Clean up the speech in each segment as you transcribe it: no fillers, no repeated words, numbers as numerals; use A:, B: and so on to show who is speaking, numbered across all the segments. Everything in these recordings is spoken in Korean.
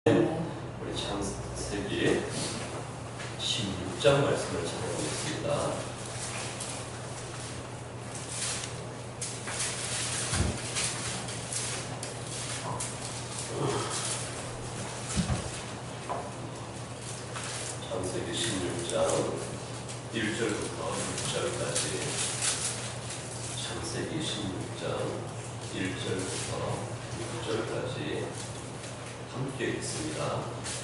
A: 우리 창세기 16장 말씀을 찾아보겠습니다. 창세기 16장 1절부터 6절까지 창세기 16장 1절부터 6절까지 함께 읽습니다.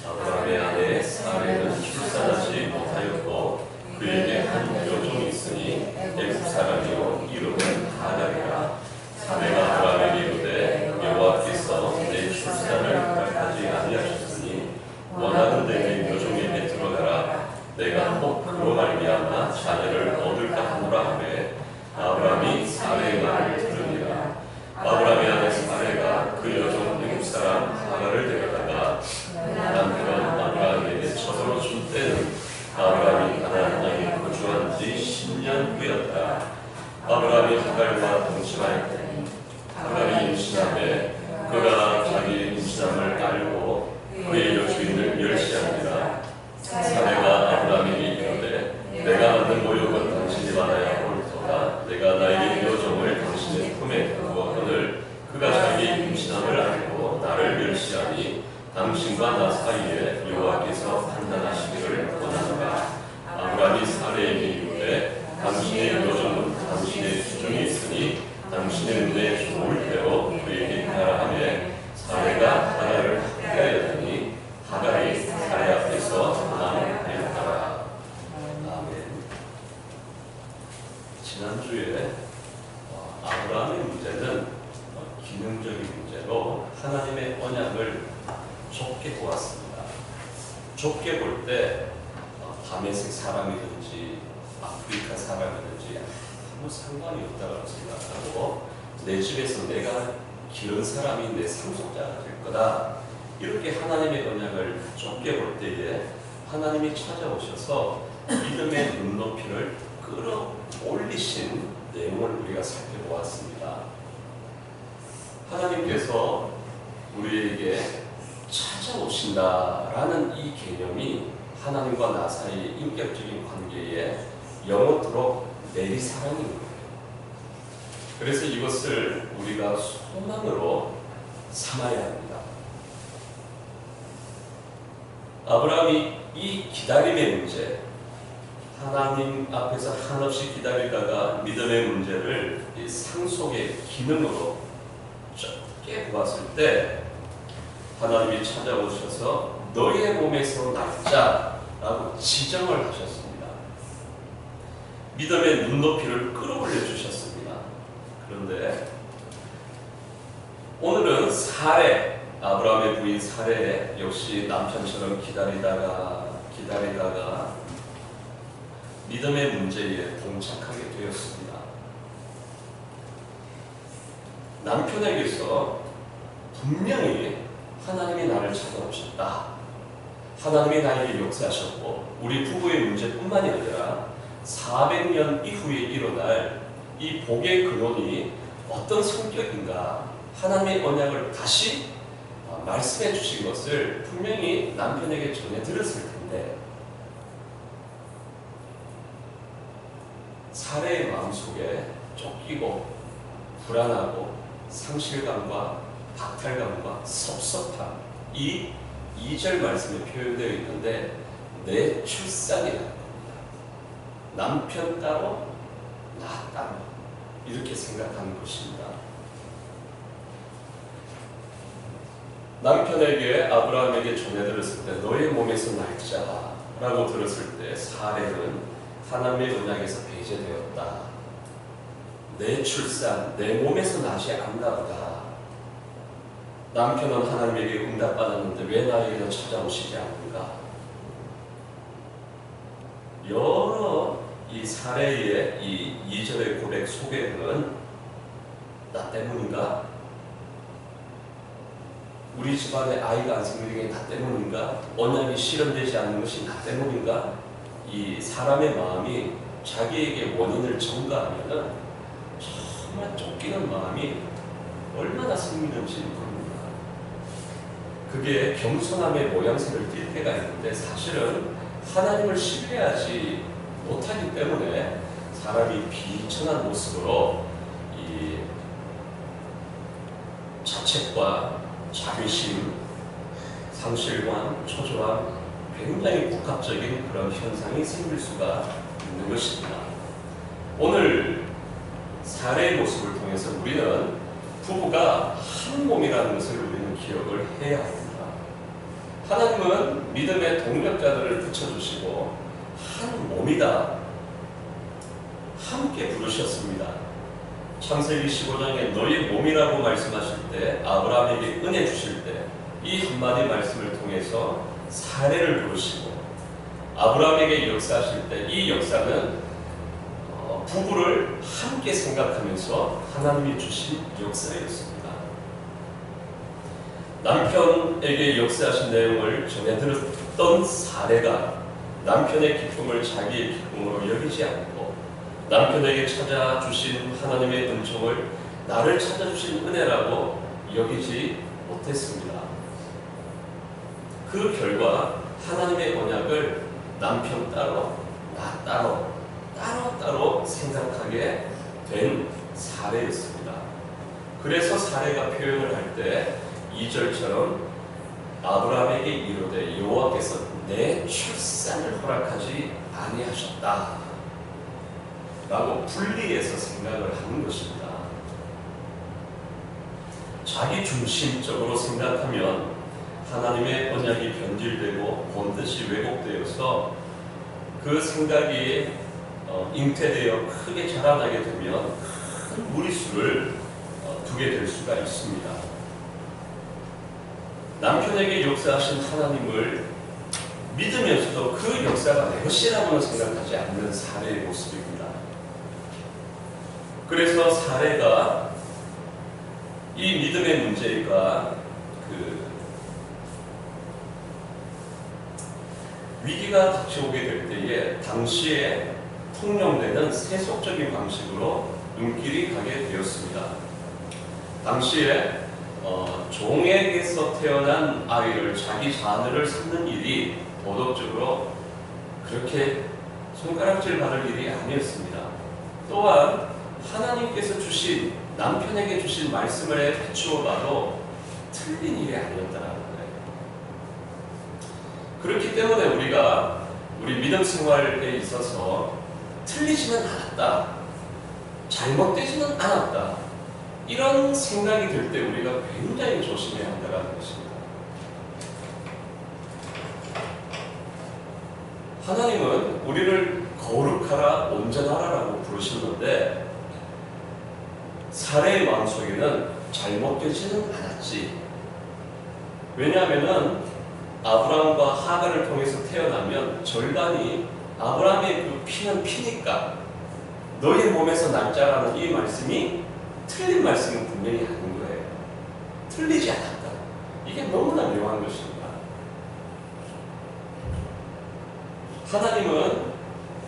A: 아브라함의 아내 사레는 출산하지 못하였고 그에게 한 여종이 있으니 애굽 사람이요 이름은 하갈이라. 사레가 아브라함에게 이르되 여호와께서 내 출산을 허락하지 아니하셨으니 원하는 내 여종에게 들어가라. 내가 꼭 그로 말미암아 자녀를 얻을까 하노라 하매 아브라함이 사레의 말을 들으니라. 아브라함의 아내 사레가 그 여종 애굽 사람 하갈을 데려다가 남편 아브라함에게 처자로 준 때는 아브라함이 가나안 땅에 거주한 지 10년 후였다. 아브라함이 하갈과 동침하였더니 하갈이 임신하매 그가 자기 임신함을 알고 그의 여주인을 멸시하니라. 사레가 아브라함에게 이르되 내가 만든 모욕은 당신이 받아야 옳도다. 내가 나에게 여종을 당신의 품에 두었거늘 그가 자기 임신함을 알고 나를 멸시하니 당신과 나 사이에 여호와께서 판단하시기를 원하노라. 아브라함이 사레에게 이르되 당신의 여종은 당신의 주중에 있으니 당신의 눈에 좋을 대로 그에게 하라 하매 사레가 하갈을 학대하였더니 하갈이 사레 앞에서 도망하였더라. 아멘. 지난주에 아브라함의 문제는 기능적인 문제로 하나님의 언약을 좁게 보았습니다. 좁게 볼 때 다메섹 사람이든지 아프리카 사람이든지 아무 상관이 없다고 생각하고 내 집에서 내가 기른 사람이 내 상속자가 될 거다. 이렇게 하나님의 언약을 좁게 볼 때에 하나님이 찾아오셔서 믿음의 눈높이를 끌어올리신 내용을 우리가 살펴보았습니다. 하나님께서 우리에게 찾아오신다라는 이 개념이 하나님과 나 사이의 인격적인 관계에 영원토록 내리사랑인 거예요. 그래서 이것을 우리가 소망으로 삼아야 합니다. 아브라함이 이 기다림의 문제, 하나님 앞에서 한없이 기다리다가 믿음의 문제를 이 상속의 기능으로 좁게 보았을 때 하나님이 찾아오셔서 너의 몸에서 낳자라고 지정을 하셨습니다. 믿음의 눈높이를 끌어올려 주셨습니다. 그런데 오늘은 사레, 아브라함의 부인 사레 역시 남편처럼 기다리다가 믿음의 문제에 봉착하게 되었습니다. 남편에게서 분명히 하나님이 나를 찾아오셨다. 하나님이 나에게 역사하셨고 우리 부부의 문제뿐만이 아니라 400년 이후에 일어날 이 복의 근원이 어떤 성격인가 하나님의 언약을 다시 말씀해 주신 것을 분명히 남편에게 전해 들었을 텐데 사레의 마음속에 쫓기고 불안하고 상실감과 박탈감과 섭섭함, 이 2절 말씀에 표현되어 있는데 내 출산이라는 겁니다. 남편 따로 나 따로 이렇게 생각하는 것입니다. 남편에게 아브라함에게 전해 들었을 때 너의 몸에서 날자라고 들었을 때 사레는 하나님의 언약에서 배제되었다. 내 출산, 내 몸에서 나지 않나 보다. 남편은 하나님에게 응답받았는데 왜 나에게는 찾아오시지 않는가? 여러 이 사례의 이 2절의 고백 속에는 나 때문인가? 우리 집안에 아이가 안 생기는 게 나 때문인가? 언약이 실현되지 않는 것이 나 때문인가? 이 사람의 마음이 자기에게 원인을 전가하면 정말 쫓기는 마음이 얼마나 생기는지 모릅니다. 그게 겸손함의 모양새를 띌 때가 있는데 사실은 하나님을 신뢰하지 못하기 때문에 사람이 비천한 모습으로 이 자책과 자비심, 상실감, 초조함, 굉장히 복합적인 그런 현상이 생길 수가 있는 것입니다. 오늘 사례의 모습을 통해서 우리는 부부가 한 몸이라는 것을 우리는 기억을 해야 합니다. 하나님은 믿음의 동력자들을 붙여주시고 한 몸이다 함께 부르셨습니다. 창세기 15장에 너의 몸이라고 말씀하실 때, 아브라함에게 은혜 주실 때 이 한마디 말씀을 통해서 사례를 부르시고, 아브라함에게 역사하실 때 이 역사는 부부를 함께 생각하면서 하나님이 주신 역사였습니다. 남편에게 역사하신 내용을 전해 들었던 사례가 남편의 기쁨을 자기의 기쁨으로 여기지 않고 남편에게 찾아주신 하나님의 은총을 나를 찾아주신 은혜라고 여기지 못했습니다. 그 결과 하나님의 언약을 남편 따로, 나 따로 생각하게 된 사례였습니다. 그래서 사례가 표현을 할 때 2절처럼 아브라함에게 이르되 여호와께서 내 출산을 허락하지 아니하셨다 라고 분리해서 생각을 하는 것입니다. 자기 중심적으로 생각하면 하나님의 언약이 변질되고 본뜻이 왜곡되어서 그 생각이 잉태되어 크게 자라나게 되면 큰 무리수를 두게 될 수가 있습니다. 남편에게 역사하신 하나님을 믿으면서도 그 역사가 내 것이라고는 생각하지 않는 사례의 모습입니다. 그래서 사례가 이 믿음의 문제가 위기가 닥쳐오게 될 때에 당시에 통용되는 세속적인 방식으로 눈길이 가게 되었습니다. 당시에 종에게서 태어난 아이를 자기 자녀를 삼는 일이 도덕적으로 그렇게 손가락질 받을 일이 아니었습니다. 또한 하나님께서 주신 남편에게 주신 말씀을 비추어 봐도 틀린 일이 아니었다는 거예요. 그렇기 때문에 우리가 우리 믿음 생활에 있어서 틀리지는 않았다, 잘못되지는 않았다, 이런 생각이 들 때 우리가 굉장히 조심해야 한다는 것입니다. 하나님은 우리를 거룩하라, 온전하라라고 부르셨는데 사례의 마음속에는 잘못되지는 않았지. 왜냐하면 아브라함과 하갈을 통해서 태어나면 절반이 아브라함의 그 피는 피니까 너의 몸에서 날짜라는 이 말씀이 틀린 말씀은 분명히 아닌 거예요. 틀리지 않았다. 이게 너무나 묘한 것입니다. 하나님은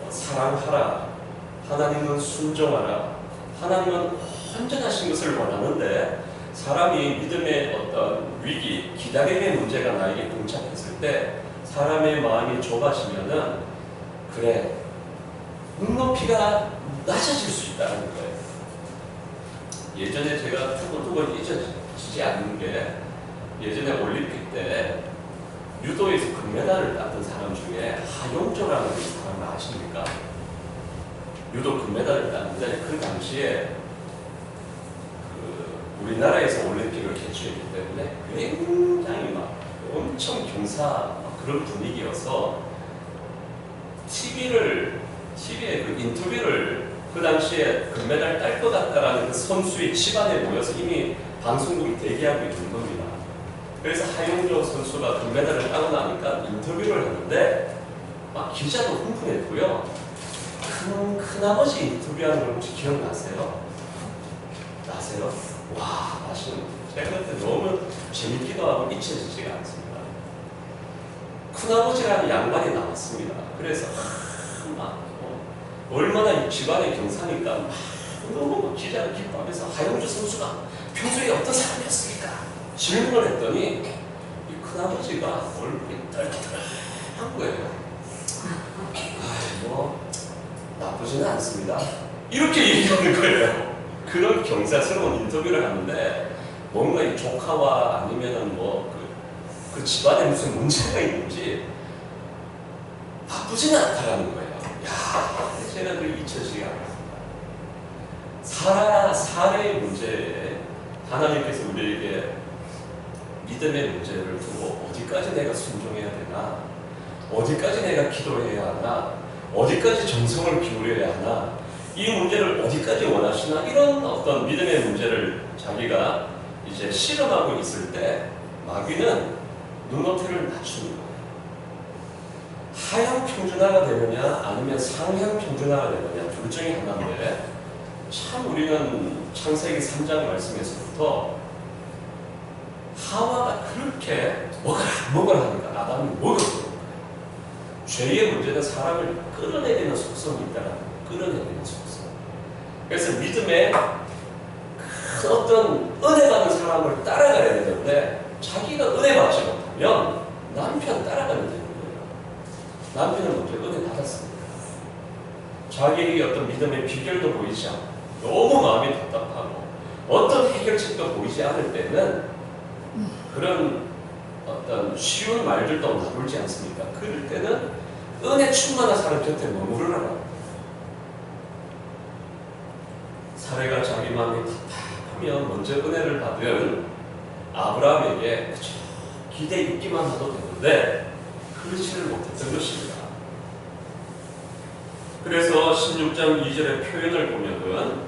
A: 사랑하라, 하나님은 순종하라, 하나님은 온전하신 것을 원하는데 사람이 믿음의 어떤 위기, 기다림의 문제가 나에게 봉착했을 때 사람의 마음이 좁아지면은 그래, 눈높이가 낮아질 수 있다는 거예요. 예전에 제가 두고두고 잊어지지 않는 게, 예전에 올림픽 때 유도에서 금메달을 땄던 사람 중에 하용조라는 사람 아십니까? 유도 금메달을 땄는데 그 당시에 우리나라에서 올림픽을 개최했기 때문에 굉장히 막 엄청 경사 그런 분위기여서 TV에 그 인터뷰를 그 당시에 금메달 딸 것 같다라는 그 선수의 집안에 모여서 이미 방송국이 대기하고 있는 겁니다. 그래서 하용조 선수가 금메달을 따고 나니까 인터뷰를 하는데 막 기자도 흥분했고요. 큰아버지 인터뷰하는 걸 혹시 기억나세요? 나세요? 와, 제가 그때 너무 재밌기도 하고 잊혀지지가 않습니다. 큰아버지라는 양반이 나왔습니다. 그래서 얼마나 이 집안의 경사니까 너무 기자가 기뻐하면서 하용주 선수가 평소에 어떤 사람이었습니까? 질문을 했더니 이 큰아버지가 얼굴이 떨떠한 거예요. 뭐 나쁘지는 않습니다. 이렇게 얘기하는 거예요. 그런 경사스러운 인터뷰를 하는데 뭔가 이 조카와 아니면은 뭐 그 집안에 무슨 문제가 있는지 바쁘지는 않다라는 거예요. 야, 제가 그 잊혀지지 않았습니다. 사례의 문제에 하나님께서 우리에게 믿음의 문제를 두고 어디까지 내가 순종해야 되나, 어디까지 내가 기도해야 하나, 어디까지 정성을 기울여야 하나, 이 문제를 어디까지 원하시나, 이런 어떤 믿음의 문제를 자기가 이제 실험하고 있을 때 마귀는 눈높이를 낮추는 거예요. 하향 평준화가 되느냐 아니면 상향 평준화가 되느냐, 둘 중에 하나인데, 참 우리는 창세기 3장 말씀에서부터 하와가 그렇게 먹으라 하니까 아담이 먹었던 거예요. 죄의 문제는 사람을 끌어내리는 속성이 있다는 거예요. 끌어내리는 속성. 그래서 믿음에 큰 어떤 은혜 받은 사람을 따라가야 되는데, 자기가 은혜 받지 못하면 남편 따라가면 되는 거예요. 남편은 먼저 은혜 받았습니다. 자기에게 어떤 믿음의 비결도 보이지 않고 너무 마음이 답답하고 어떤 해결책도 보이지 않을 때는 그런 어떤 쉬운 말들도 나돌지 않습니까? 그럴 때는 은혜 충만한 사람 곁에 머무르라고. 사례가 자기 마음이 답답하면 먼저 은혜를 받은 아브라함에게 기대 있기만 해도 되는데 그렇지를 못했던 것입니다. 그래서 16장 2절의 표현을 보면은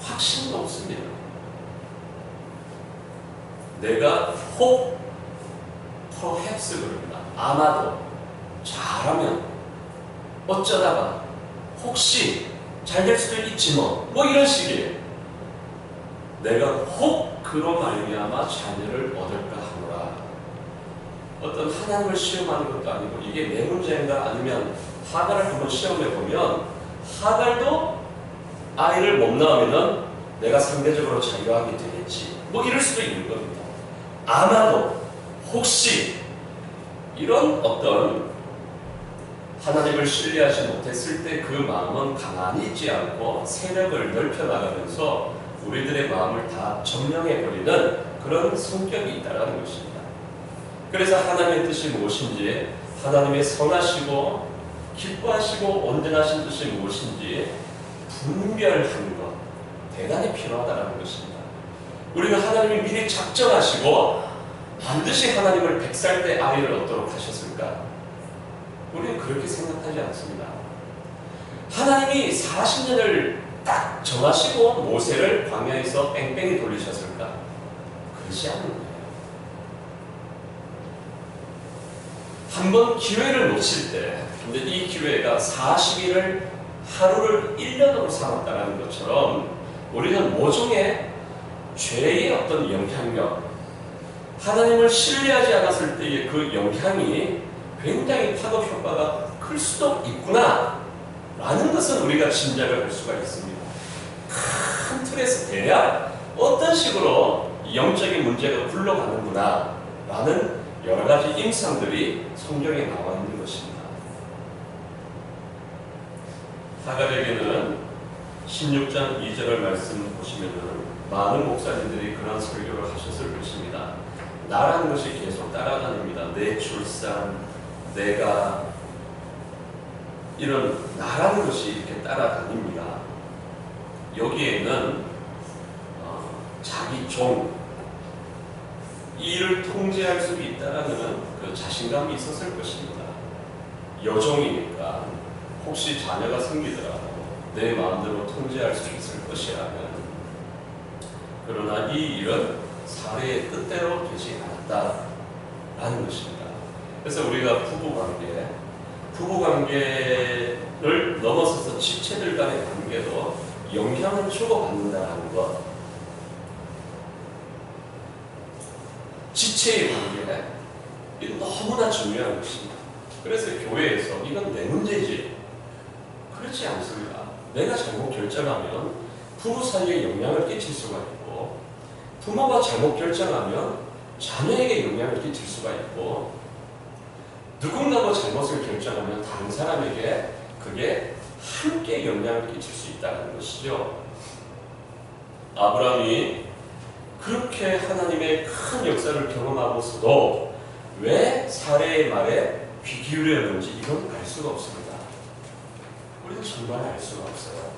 A: 확신도 없습니다. 내가 혹, perhaps 그럽니다. 아마도, 잘하면, 어쩌다가, 혹시 잘 될 수도 있지 뭐 이런 식이에요. 내가 혹 그로 말미암아 자녀를 얻을까 하노라. 어떤 하나님을 시험하는 것도 아니고 이게 내 문제인가, 아니면 하갈을 한번 시험해 보면 하갈도 아이를 못 낳으면 내가 상대적으로 자유하게 되겠지 뭐 이럴 수도 있는 겁니다. 아마도, 혹시, 이런 어떤 하나님을 신뢰하지 못했을 때 그 마음은 가만히 있지 않고 세력을 넓혀 나가면서 우리들의 마음을 다 점령해버리는 그런 성격이 있다는 것입니다. 그래서 하나님의 뜻이 무엇인지, 하나님의 선하시고 기뻐하시고 온전하신 뜻이 무엇인지 분별하는 것, 대단히 필요하다는 것입니다. 우리는 하나님이 미리 작정하시고 반드시 하나님을 100살 때 아이를 얻도록 하셨을까? 우리는 그렇게 생각하지 않습니다. 하나님이 40년을 딱 정하시고 모세를 광야에서 뺑뺑이 돌리셨을까? 그렇지 않은 거예요. 한번 기회를 놓칠 때, 근데 이 기회가 40일을 하루를 1년으로 삼았다는 것처럼 우리는 모종의 죄의 어떤 영향력, 하나님을 신뢰하지 않았을 때의 그 영향이 굉장히 파급 효과가 클 수도 있구나 라는 것은 우리가 짐작을 할 수가 있습니다. 큰 틀에서 대략 어떤 식으로 영적인 문제가 굴러가는구나 라는 여러 가지 임상들이 성경에 나와 있는 것입니다. 하갈에게는 16장 2절을 말씀 보시면은 많은 목사님들이 그런 설교를 하셨을 것입니다. 나라는 것이 계속 따라다닙니다. 내 출산, 내가, 이런 나라는 것이 이렇게 따라다닙니다. 여기에는 자기 종, 이 일을 통제할 수 있다는 그 자신감이 있었을 것입니다. 여종이니까 혹시 자녀가 생기더라도 내 마음대로 통제할 수 있을 것이라면, 그러나 이 일은 사례의 뜻대로 되지 않았다라는 것입니다. 그래서 우리가 부부관계를 넘어서서 지체들 간의 관계도 영향을 주고받는다는 것, 지체의 관계, 이건 너무나 중요한 것입니다. 그래서 교회에서 이건 내 문제지, 그렇지 않습니다. 내가 잘못 결정하면 부부 사이에 영향을 끼칠 수가 있고, 부모가 잘못 결정하면 자녀에게 영향을 끼칠 수가 있고, 누군가가 잘못을 결정하면 다른 사람에게 그게 함께 영향을 끼칠 수 있다는 것이죠. 아브라함이 그렇게 하나님의 큰 역사를 경험하고서도 왜 사례의 말에 귀 기울였는지 이건 알 수가 없습니다. 우리도 정말 알 수가 없어요.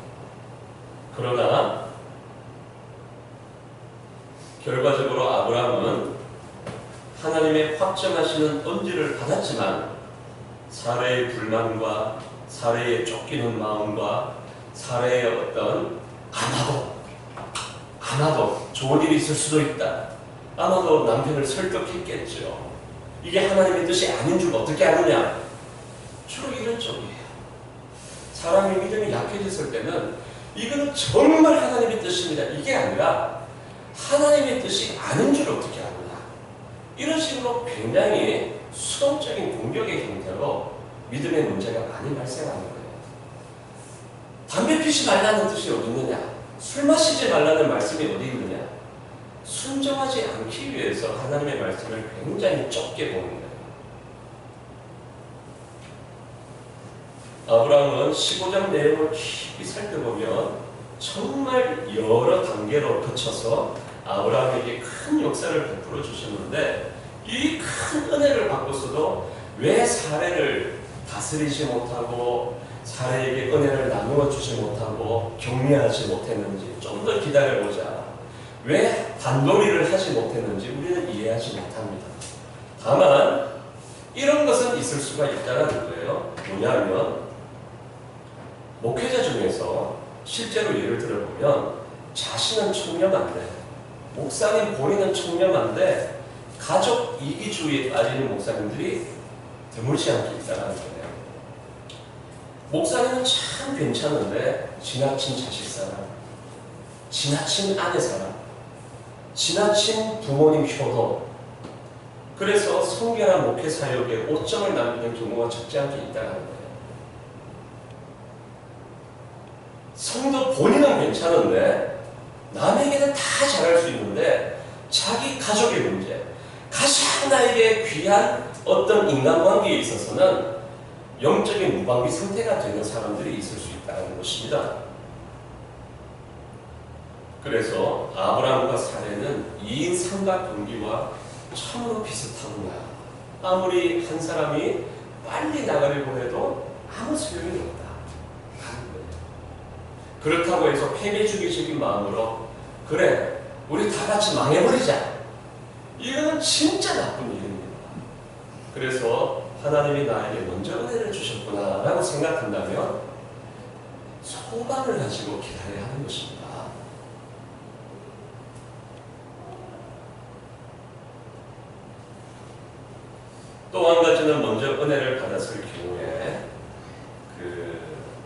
A: 그러나 결과적으로 아브라함은 하나님의 확정하시는 언지를 받았지만 사례의 불만과 사례의 쫓기는 마음과 사례의 어떤 아마도 좋은 일이 있을 수도 있다. 아마도 남편을 설득했겠죠. 이게 하나님의 뜻이 아닌 줄 어떻게 아느냐? 주로 이런 쪽이에요. 사람의 믿음이 약해졌을 때는 이거는 정말 하나님의 뜻입니다. 이게 아니라 하나님의 뜻이 아닌 줄 어떻게 아느냐? 이런 식으로 굉장히 수동적인 공격의 형태로 믿음의 문제가 많이 발생하는 거예요. 담배 피우지 말라는 뜻이 어디 있느냐? 술 마시지 말라는 말씀이 어디 있느냐? 순종하지 않기 위해서 하나님의 말씀을 굉장히 좁게 보는 거예요. 아브라함은 15장 내용을 깊이 살펴보면 정말 여러 단계로 거쳐서 아브라함에게 큰 역사를 베풀어 주셨는데, 이 큰 은혜를 받고서도 왜 사례를 다스리지 못하고 사례에게 은혜를 나누어 주지 못하고 격려하지 못했는지, 좀 더 기다려보자, 왜 단도리를 하지 못했는지 우리는 이해하지 못합니다. 다만 이런 것은 있을 수가 있다는 거예요. 뭐냐면 목회자 중에서 실제로 예를 들어보면 자신은 청렴한데, 목사님 본인은 청렴한데 가족 이기주의에 빠지는 목사님들이 드물지 않게 있다는 거예요. 목사님은 참 괜찮은데 지나친 자식사랑, 지나친 아내사랑, 지나친 부모님 효도, 그래서 성결한 목회 사역에 오점을 남기는 경우가 적지 않게 있다는 거예요. 성도 본인은 괜찮은데 남에게는 다 잘할 수 있는데 자기 가족의 문제, 가장 나에게 귀한 어떤 인간관계에 있어서는 영적인 무방비 상태가 되는 사람들이 있을 수 있다는 것입니다. 그래서 아브라함과 사례는 2인 삼각관계와 참으로 비슷하구나. 아무리 한 사람이 빨리 나가려고 해도 아무 소용이 없다. 그렇다고 해서 패배주의적인 마음으로 그래 우리 다 같이 망해버리자, 이거는 진짜 나쁜 일입니다. 그래서 하나님이 나에게 먼저 은혜를 주셨구나 라고 생각한다면 소망을 가지고 기다려야 하는 것입니다. 또 한 가지는 먼저 은혜를 받았을 경우에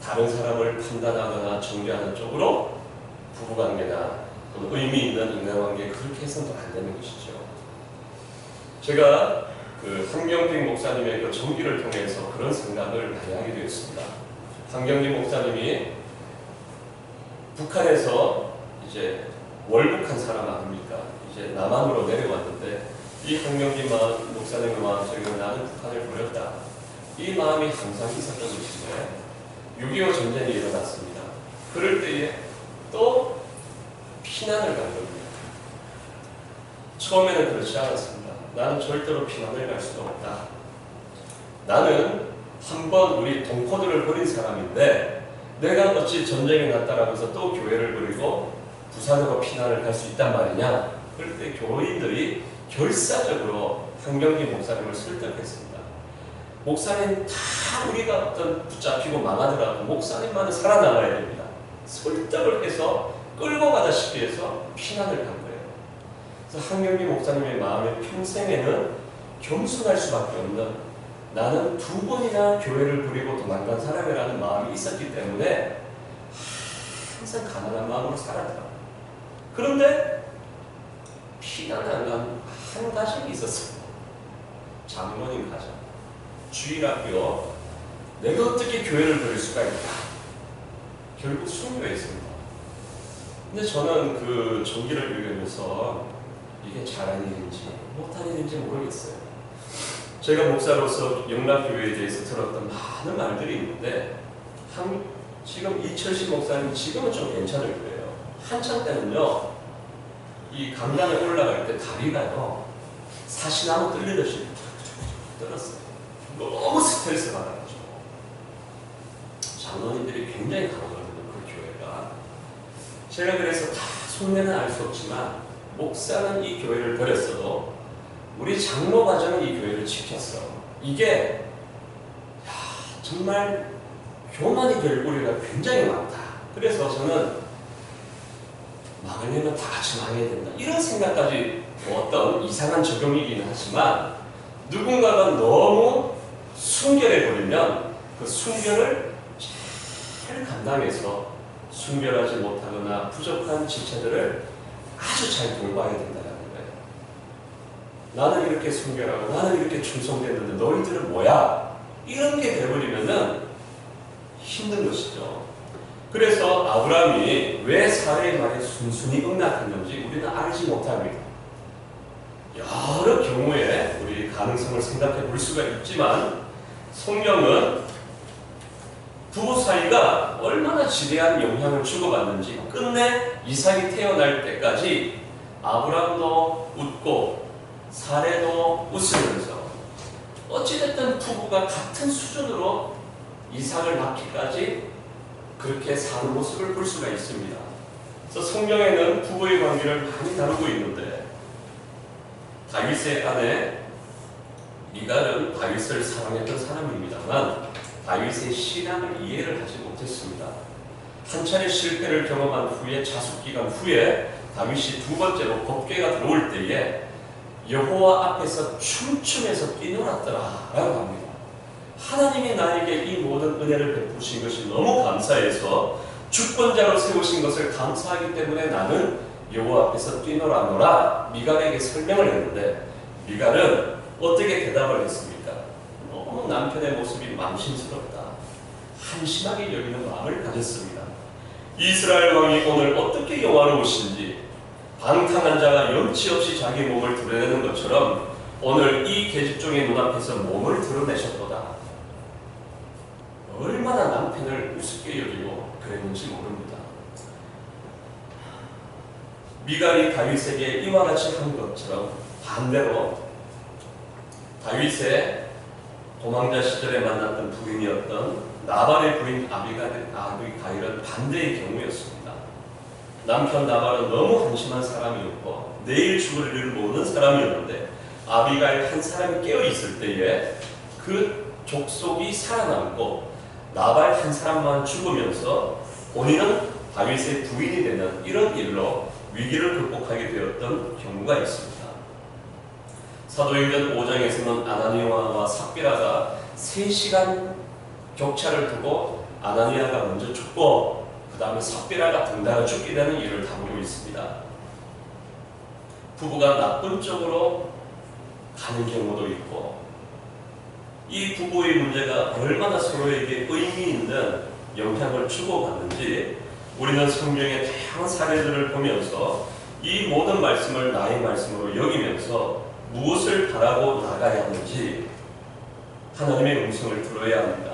A: 다른 사람을 판단하거나 정죄하는 쪽으로 부부관계나 의미 있는 인간관계 그렇게 해서는 안 되는 것이죠. 제가 한경빈 목사님의 그 전기를 통해서 그런 생각을 많이 하게 되었습니다. 한경빈 목사님이 북한에서 이제 월북한 사람 아닙니까? 이제 남한으로 내려왔는데 이 한경빈 목사님의 마음속에 나는 북한을 버렸다, 이 마음이 항상 있었던 것인데 6.25 전쟁이 일어났습니다. 그럴 때에 또 피난을 간 겁니다. 처음에는 그렇지 않았습니다. 나는 절대로 피난을 갈 수가 없다. 나는 한번 우리 동포들을 버린 사람인데 내가 어찌 전쟁이 났다라면서 또 교회를 버리고 부산으로 피난을 갈 수 있단 말이냐. 그럴 때 교인들이 결사적으로 한경기 목사님을 설득했습니다. 목사님 다 우리가 어떤 붙잡히고 망하더라도 목사님만은 살아나가야 됩니다. 설득을 해서 끌고 가다시피 해서 피난을 간 거예요. 그래서 한경기 목사님의 마음에 평생에는 겸손할 수밖에 없는, 나는 2번이나 교회를 부리고 도망간 사람이라는 마음이 있었기 때문에 항상 가난한 마음으로 살았더라고요. 그런데 피난을 안 간 한 가정이 있었어요. 장모님 가정. 주일학교, 내가 어떻게 교회를 버릴 수가 있다. 결국 순교했습니다. 근데 저는 그 전기를 읽으면서 이게 잘한 일인지 못한 일인지 모르겠어요. 제가 목사로서 영락교회에 대해서 들었던 많은 말들이 있는데 지금 이철식 목사님 지금은 좀 괜찮을 거예요. 한참 때는요, 이 강단에 올라갈 때 다리가요 사시나무 뚫리듯이 떨었어요. 너무 스트레스 받아가지고 장로님들이 굉장히 강하거든요. 그 교회가. 제가 그래서 다 속내는 알 수 없지만 목사는 이 교회를 버렸어도 우리 장로 과정은 이 교회를 지켰어. 이게 정말 교만이 될 우리가 굉장히 많다. 그래서 저는 망하려면 다 같이 망해야 된다. 이런 생각까지 어떤 이상한 적용이긴 하지만 누군가가 너무 순결해버리면 그 순결을 잘 감당해서 순결하지 못하거나 부족한 지체들을 아주 잘 공부해야 된다는 거예요. 나는 이렇게 순결하고 나는 이렇게 충성됐는데 너희들은 뭐야? 이런 게 돼버리면은 힘든 것이죠. 그래서 아브라함이 왜 사례의 말에 순순히 응답했는지 우리는 알지 못합니다. 여러 경우에 우리 가능성을 생각해 볼 수가 있지만 성경은 부부 사이가 얼마나 지대한 영향을 주고받는지 끝내 이삭이 태어날 때까지 아브라함도 웃고 사례도 웃으면서 어찌됐든 부부가 같은 수준으로 이삭을 낳기까지 그렇게 사는 모습을 볼 수가 있습니다. 그래서 성경에는 부부의 관계를 많이 다루고 있는데 다윗의 아내 미갈은 다윗을 사랑했던 사람입니다만 다윗의 신앙을 이해를 하지 못했습니다. 한 차례 실패를 경험한 후에 자숙기간 후에 다윗이 두 번째로 법궤가 들어올 때에 여호와 앞에서 춤추면서 뛰놀았더라 라고 합니다. 하나님이 나에게 이 모든 은혜를 베푸신 것이 너무 감사해서 주권자로 세우신 것을 감사하기 때문에 나는 여호와 앞에서 뛰놀아노라 미갈에게 설명을 했는데 미갈은 어떻게 대답을 했습니까? 너무 남편의 모습이 망신스럽다. 한심하게 여기는 마음을 가졌습니다. 이스라엘 왕이 오늘 어떻게 영화로우신지 방탕한 자가 염치 없이 자기 몸을 드러내는 것처럼 오늘 이 계집종의 눈앞에서 몸을 드러내셨도다. 얼마나 남편을 우습게 여기고 그랬는지 모릅니다. 미갈이 다윗에게 이와 같이 한 것처럼 반대로 다윗의 도망자 시절에 만났던 부인이었던 나발의 부인 아비가일은 반대의 경우였습니다. 남편 나발은 너무 한심한 사람이었고 내일 죽을 일을 모르는 사람이었는데 아비가일 한 사람이 깨어있을 때에 그 족속이 살아남고 나발 한 사람만 죽으면서 본인은 다윗의 부인이 되는 이런 일로 위기를 극복하게 되었던 경우가 있습니다. 사도행전 5장에서는 아나니아와 삽비라가 3시간 격차를 두고 아나니아가 먼저 죽고 그 다음에 삽비라가 등달아 죽게 되는 일을 다루고 있습니다. 부부가 나쁜 쪽으로 가는 경우도 있고 이 부부의 문제가 얼마나 서로에게 의미 있는 영향을 주고받는지 우리는 성경의 다양한 사례들을 보면서 이 모든 말씀을 나의 말씀으로 여기면서 무엇을 바라고 나가야 하는지 하나님의 음성을 들어야 합니다.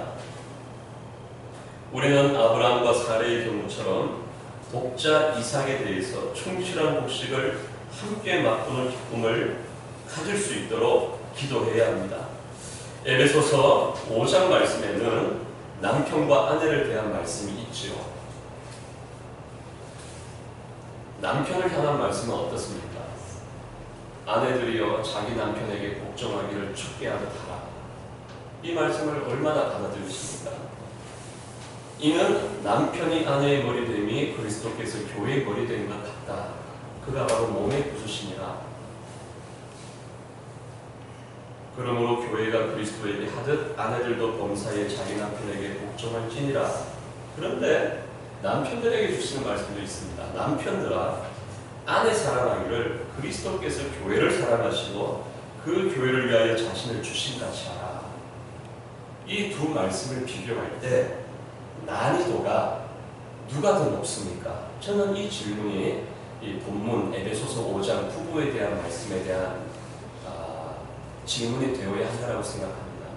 A: 우리는 아브라함과 사레의 경우처럼 독자 이삭에 대해서 충실한 곡식을 함께 맛보는 기쁨을 가질 수 있도록 기도해야 합니다. 에베소서 5장 말씀에는 남편과 아내를 대한 말씀이 있지요. 남편을 향한 말씀은 어떻습니까? 아내들이여 자기 남편에게 복종하기를 춥게 하듯 하라. 이 말씀을 얼마나 받아들이십니까? 이는 남편이 아내의 머리됨이 그리스도께서 교회의 머리됨과 같다. 그가 바로 몸의 구주시니라. 그러므로 교회가 그리스도에게 하듯 아내들도 범사에 자기 남편에게 복종할지니라. 그런데 남편들에게 주시는 말씀도 있습니다. 남편들아, 아내 사랑하기를 그리스도께서 교회를 사랑하시고 그 교회를 위하여 자신을 주신 같이 하라. 이 두 말씀을 비교할 때 난이도가 누가 더 높습니까? 저는 이 질문이 이 본문 에베소서 5장 부부에 대한 말씀에 대한 질문이 되어야 한다고 생각합니다.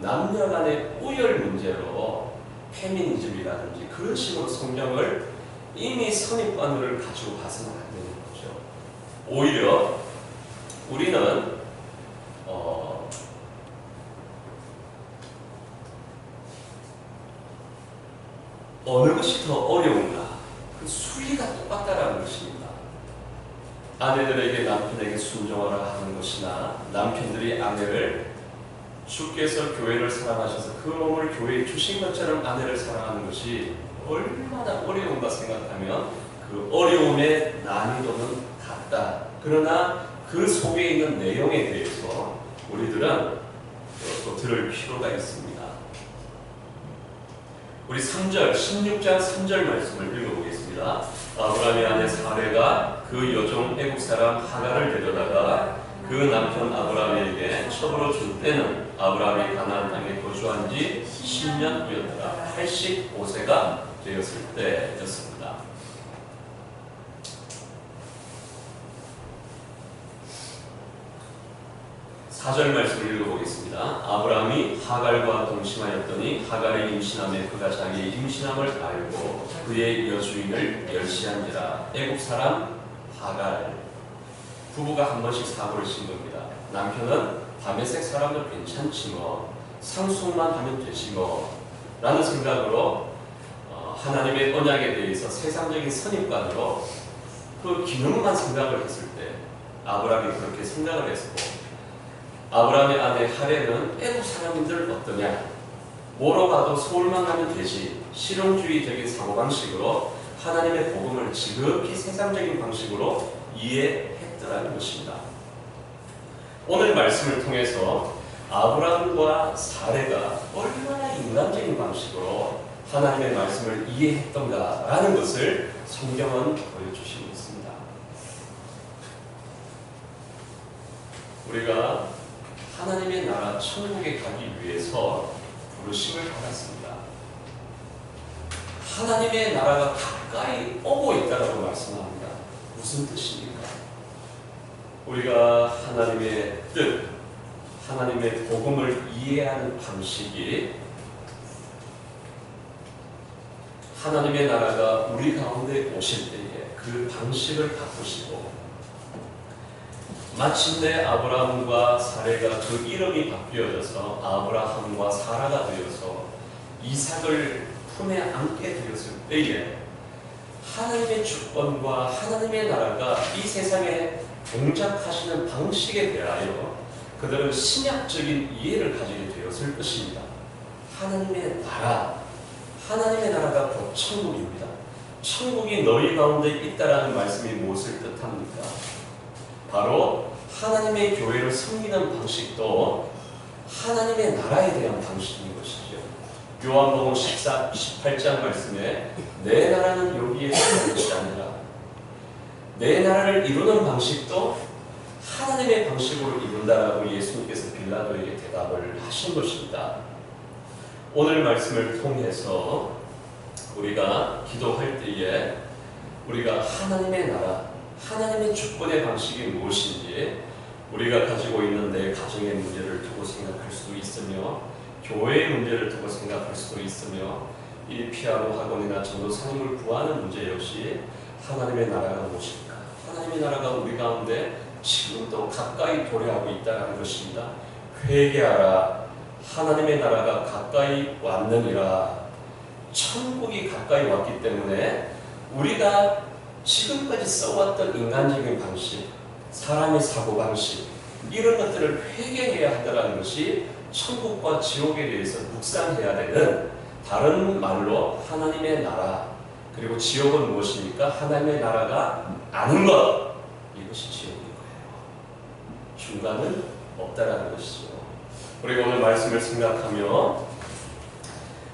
A: 남녀 간의 우열 문제로 페미니즘이라든지 그런 식으로 성경을 이미 선입관을 가지고 가서는 안 되는 거죠. 오히려 우리는 어느 것이 더 어려운가? 그 수위가 똑같다라는 것입니다. 아내들에게 남편에게 순종하라 하는 것이나 남편들이 아내를 주께서 교회를 사랑하셔서 그 몸을 교회에 주신 것처럼 아내를 사랑하는 것이 얼마나 어려운가 생각하면 그 어려움의 난이도는 같다. 그러나 그 속에 있는 내용에 대해서 우리들은 또 들을 필요가 있습니다. 우리 3절, 16장 3절 말씀을 읽어보겠습니다. 아브라함의 아내 사레가 그 여종 애국 사람 하갈을 데려다가 그 남편 아브라함에게 첩으로 준 때는 아브라함이 가나안 땅에 거주한 지 10년 후였더라. 85세가 되었을 때였습니다. 사절 말씀을 읽어보겠습니다. 아브라함이 하갈과 동침하였더니 하갈의 임신함에 그가 자기의 임신함을 알고 그의 여주인을 멸시한지라. 애국 사람 하갈 부부가 한 번씩 사고를 친 겁니다. 남편은 다메섹 사람도 괜찮지 뭐 상속만 하면 되지 뭐 라는 생각으로 하나님의 언약에 대해서 세상적인 선입관으로 그 기능만 생각을 했을 때 아브라함이 그렇게 생각을 했고, 아브라함의 아내 하레는 애국 사람들 어떠냐, 뭐로 가도 서울만 가면 되지, 실용주의적인 사고방식으로 하나님의 복음을 지극히 세상적인 방식으로 이해했더라는 것입니다. 오늘 말씀을 통해서 아브라함과 사레가 얼마나 인간적인 방식으로 하나님의 말씀을 이해했던가라는 것을 성경은 보여주시고 있습니다. 우리가 하나님의 나라 천국에 가기 위해서 부르심을 받았습니다. 하나님의 나라가 가까이 오고 있다고 말씀합니다. 무슨 뜻입니까? 우리가 하나님의 뜻, 하나님의 복음을 이해하는 방식이 하나님의 나라가 우리 가운데 오실 때에 그 방식을 바꾸시고, 마침내 아브라함과 사레가 그 이름이 바뀌어져서 아브라함과 사라가 되어서 이삭을 품에 안게 되었을 때에 하나님의 주권과 하나님의 나라가 이 세상에 동작하시는 방식에 대하여 그들은 신약적인 이해를 가지게 되었을 것입니다. 하나님의 나라, 하나님의 나라가 곧 천국입니다. 천국이 너희 가운데 있다라는 말씀이 무엇을 뜻합니까? 바로 하나님의 교회를 섬기는 방식도 하나님의 나라에 대한 방식인 것이죠. 요한복음 18장 말씀에 내 나라는 여기에 있는 것이 아니라, 내 나라를 이루는 방식도 하나님의 방식으로 이룬다라고 예수님께서 빌라도에게 대답을 하신 것입니다. 오늘 말씀을 통해서 우리가 기도할 때에 우리가 하나님의 나라, 하나님의 주권의 방식이 무엇인지 우리가 가지고 있는 내 가정의 문제를 두고 생각할 수도 있으며, 교회의 문제를 두고 생각할 수도 있으며, 이 피아노 학원이나 전도사님을 구하는 문제 역시 하나님의 나라가 무엇일까? 하나님의 나라가 우리 가운데 지금도 가까이 도래하고 있다는 것입니다. 회개하라, 하나님의 나라가 가까이 왔느니라. 천국이 가까이 왔기 때문에 우리가 지금까지 써왔던 인간적인 방식, 사람의 사고방식, 이런 것들을 회개해야 한다는 것이 천국과 지옥에 대해서 묵상해야 되는, 다른 말로 하나님의 나라, 그리고 지옥은 무엇입니까? 하나님의 나라가 아닌 것, 이것이 지옥인 거예요. 중간은 없다라는 것이죠. 우리가 오늘 말씀을 생각하며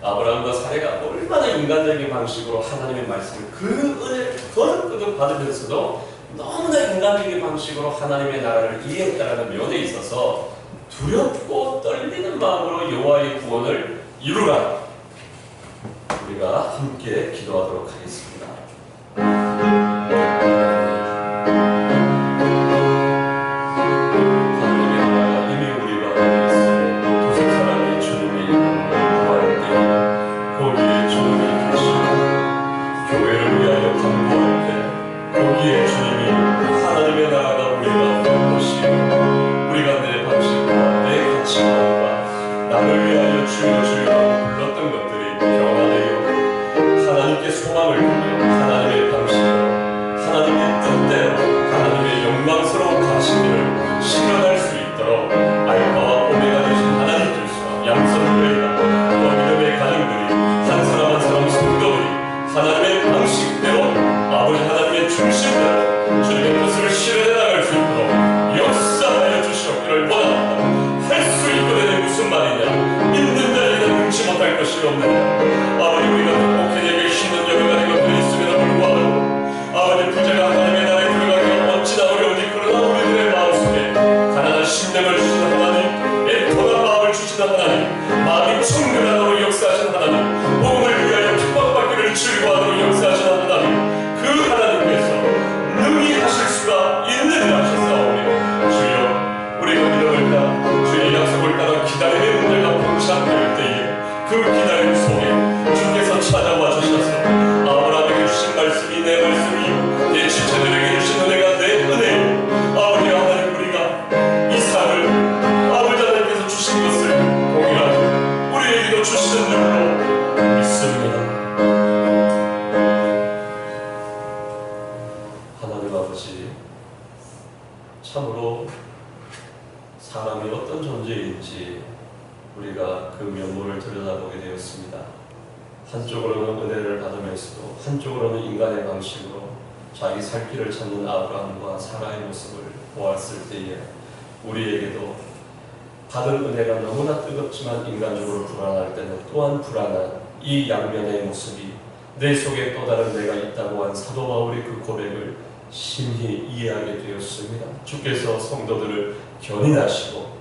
A: 아브라함과 사레가 얼마나 인간적인 방식으로 하나님의 말씀을, 그 은혜를 거듭거듭 받으면서도 너무나 인간적인 방식으로 하나님의 나라를 이해했다는 면에 있어서 두렵고 떨리는 마음으로 여호와의 구원을 이루라. 우리가 함께 기도하도록 하겠습니다. 남을 위하여 주여 주여 불렀던 것들이 변화되어 하나님께 소망을 두며 하나님의 방식으로 하나님의 뜻대로 하나님의 영광스러운 가시기를 실현할 수 있도록 알파와 오메가 되신 하나님께서 양성교회가 또 믿음의 가정들이 한 사람 한 사람 성도들이 하나님의 방식대로 아버지 하나님의 중심대로 주님의 뜻을 실현해 나갈 수 있도록 역사하여 주시옵기를 원합니다. 할 수 있거든요. 무슨 말이냐? 있는 자에게는 능치 못할 것이 없느냐? 아버지 우리가 목회자에게 힘든 여러 가지 것들이 있음에도 불구하고 아버지 부자가 하나님의 나라에 들어가기가 어찌나 어려운지 그러나 우리들의 마음속에 가난한 심령을 주시는 하나님, 애통한 마음을 주시는 하나님, 마음이 청결하도록 역사하시는 하나님, 복음을 위하여 핍박받기를 즐거워하도록 역사하시는 하나님, 그 하나님께서 능히 하실 수가 있느냐 하셨사오니 주여 우리가 믿음을 따라 주의 약속을 따라 기다림의 문제가 봉착될 때에 그 기다림 속에 주께서 찾아와 주셔서 아브라함에게 주신 말씀이 내 말씀이요 내 지체들에게 주신 은혜가 내 은혜요 아버지 하나님 우리가 이 삶을 아버지 하나님께서 주신 것을 동일하게 우리에게도 주시는 줄로 믿습니다. 하나님 아버지 참으로 사람이 어떤 존재인지 우리가 그 면모를 들여다보게 되었습니다. 한쪽으로는 은혜를 받으면서도 한쪽으로는 인간의 방식으로 자기 살 길을 찾는 아브라함과 사라의 모습을 보았을 때에 우리에게도 받은 은혜가 너무나 뜨겁지만 인간적으로 불안할 때는 또한 불안한 이 양면의 모습이 내 속에 또 다른 내가 있다고 한 사도 바울의 그 고백을 심히 이해하게 되었습니다. 주께서 성도들을 견인하시고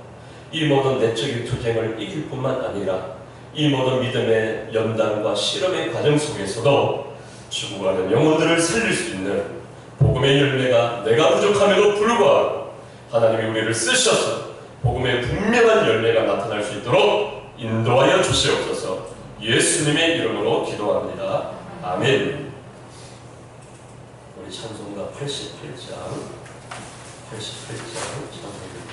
A: 이 모든 내적인 투쟁을 이길 뿐만 아니라 이 모든 믿음의 연단과 실험의 과정 속에서도 죽어가는 영혼들을 살릴 수 있는 복음의 열매가 내가 부족함에도 불구하고 하나님이 우리를 쓰셔서 복음의 분명한 열매가 나타날 수 있도록 인도하여 주시옵소서. 예수님의 이름으로 기도합니다. 아멘. 우리 찬송가 88장 찬송입니다.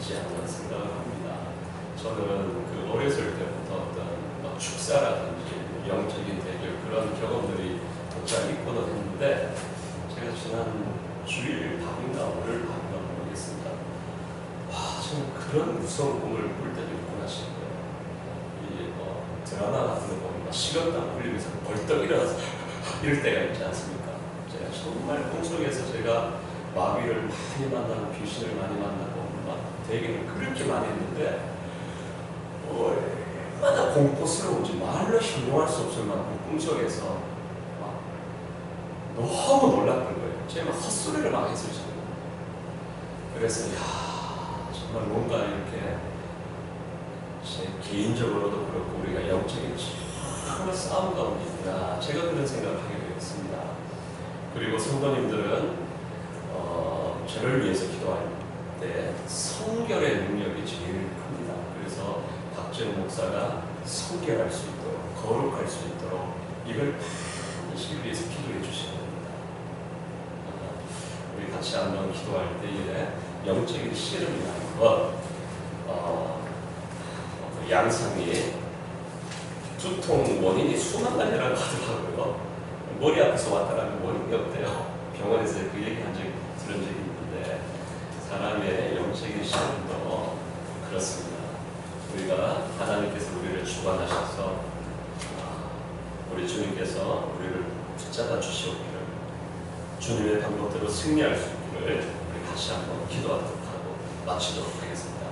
A: 있지 않나 생각을 합니다. 저는 그 어렸을 때부터 어떤 축사라든지 영적인 대결 그런 경험들이 곧잘 있고는 했는데, 제가 지난 주일 밤인가 오늘 밤인가 모르겠습니다. 와, 저는 그런 무서운 꿈을 꿀 때도 있구나 싶어요. 이 드라마 같은 거 보면 식은땀 흘리면서 벌떡 일어나서 이럴 때가 있지 않습니까? 제가 정말 꿈속에서 제가 마귀를 많이 만나고 귀신을 많이 만나고 막 대기를 그렇게 많이 했는데, 얼마나 공포스러운지 말로形容할 수 없을 만큼 꿈속에서 막 너무 놀랐던 거예요. 제가 막 헛소리를 막 했을 정도. 그래서 정말 뭔가 이렇게 제 개인적으로도 그렇고 우리가 영적인 정말 싸움 가운데 있구나, 제가 그런 생각을 하게 되었습니다. 그리고 성도님들은 저를 위해서 기도할 때 성결의 능력이 제일 큽니다. 그래서 박재훈 목사가 성결할 수 있도록, 거룩할 수 있도록 이걸 반드시 위해서 기도해 주셔야 됩니다. 우리 같이 한번 기도할 때에 영적인 씨름이라는 것, 양상이 두통 원인이 수만 가지라고 하더라고요. 머리 아파서 왔다라는 원인이 없대요. 병원에서 그 얘기 들은 적이 있는데, 사람의 영적인 시험도 그렇습니다. 우리가 하나님께서 우리를 주관하셔서 우리 주님께서 우리를 붙잡아 주시오기를, 주님의 방법대로 승리할 수 있기를 우리 다시 한번 기도하도록 하고 마치도록 하겠습니다.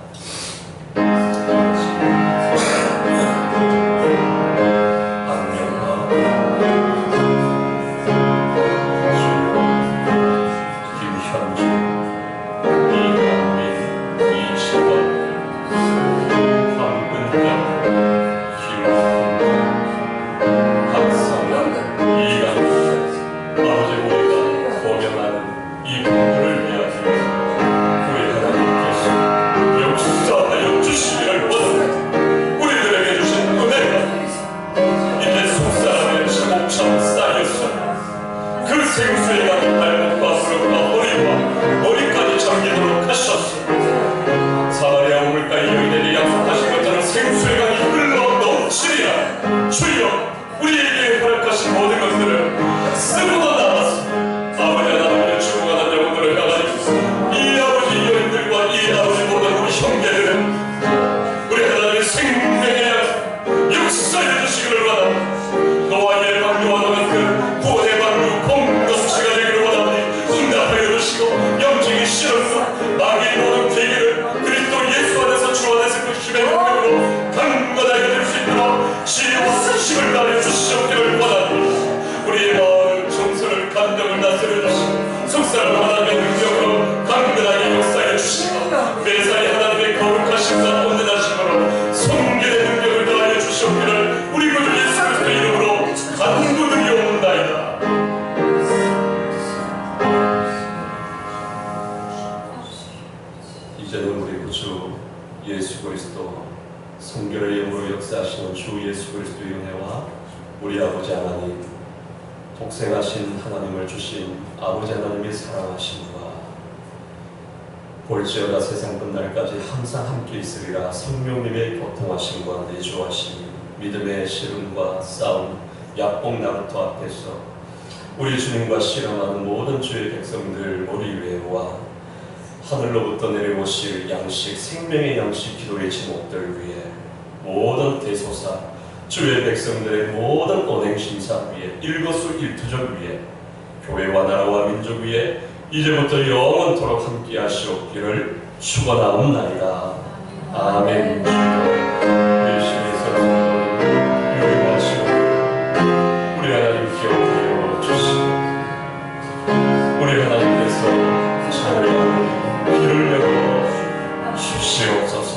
B: 독생하신 하나님을 주신 아버지 하나님의 사랑하심과 볼지어다 세상 끝날까지 항상 함께 있으리라 성령님의 교통하심과 내주하심, 믿음의 씨름과 싸움, 약복 나루터 앞에서 우리 주님과 씨름하는 모든 주의 백성들 머리 위에와 하늘로부터 내려오실 양식, 생명의 양식 기도의 제목들 위에 모든 대소사 주의 백성들의 모든 언행심사 위에 일거수일투족 위에 교회와 나라와 민족 위에 이제부터 영원토록 함께 하시옵기를 축원하옵나이다. 아멘. 열심히서 유리하시고 우리 하나님 기억하여 주시고 우리 하나님께서 자녀의 길을 열어 주시옵소서.